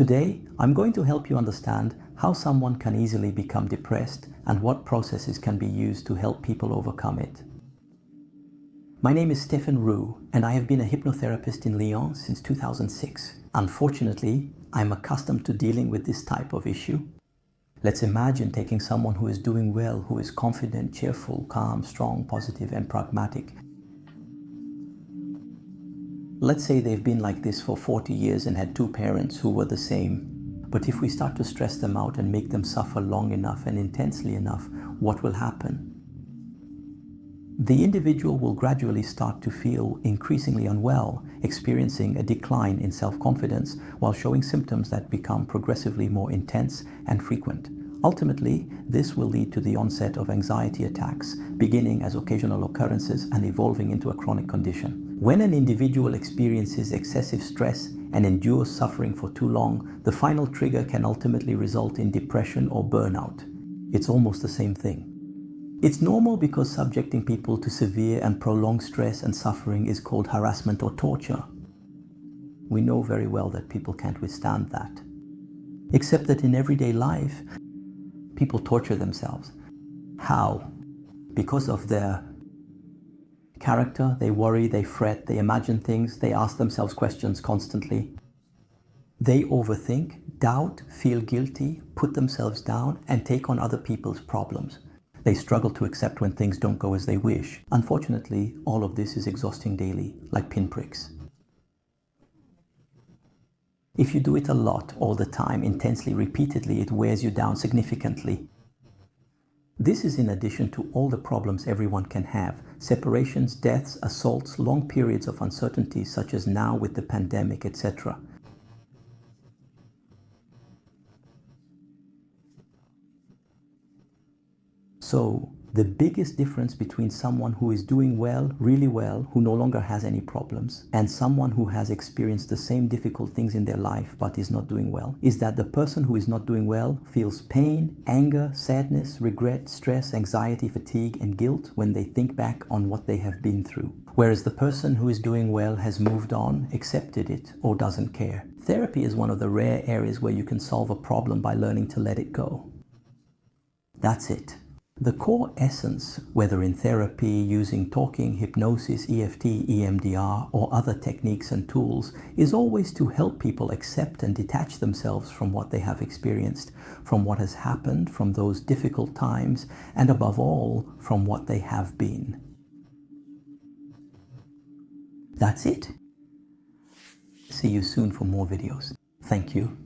Today, I'm going to help you understand how someone can easily become depressed and what processes can be used to help people overcome it. My name is Stephen Roux, and I have been a hypnotherapist in Lyon since 2006. Unfortunately, I'm accustomed to dealing with this type of issue. Let's imagine taking someone who is doing well, who is confident, cheerful, calm, strong, positive, and pragmatic. Let's say they've been like this for 40 years and had two parents who were the same. But if we start to stress them out and make them suffer long enough and intensely enough, what will happen? The individual will gradually start to feel increasingly unwell, experiencing a decline in self-confidence while showing symptoms that become progressively more intense and frequent. Ultimately, this will lead to the onset of anxiety attacks, beginning as occasional occurrences and evolving into a chronic condition. When an individual experiences excessive stress and endures suffering for too long, the final trigger can ultimately result in depression or burnout. It's almost the same thing. It's normal because subjecting people to severe and prolonged stress and suffering is called harassment or torture. We know very well that people can't withstand that. Except that in everyday life, people torture themselves. How? Because of their character, they worry, they fret, they imagine things, they ask themselves questions constantly. They overthink, doubt, feel guilty, put themselves down, and take on other people's problems. They struggle to accept when things don't go as they wish. Unfortunately, all of this is exhausting daily, like pinpricks. If you do it a lot, all the time, intensely, repeatedly, it wears you down significantly. This is in addition to all the problems everyone can have: separations, deaths, assaults, long periods of uncertainty such as now with the pandemic, etc. So, the biggest difference between someone who is doing well, really well, who no longer has any problems, and someone who has experienced the same difficult things in their life but is not doing well, is that the person who is not doing well feels pain, anger, sadness, regret, stress, anxiety, fatigue, and guilt when they think back on what they have been through. Whereas the person who is doing well has moved on, accepted it, or doesn't care. Therapy is one of the rare areas where you can solve a problem by learning to let it go. That's it. The core essence, whether in therapy, using talking, hypnosis, EFT, EMDR, or other techniques and tools, is always to help people accept and detach themselves from what they have experienced, from what has happened, from those difficult times, and above all, from what they have been. That's it. See you soon for more videos. Thank you.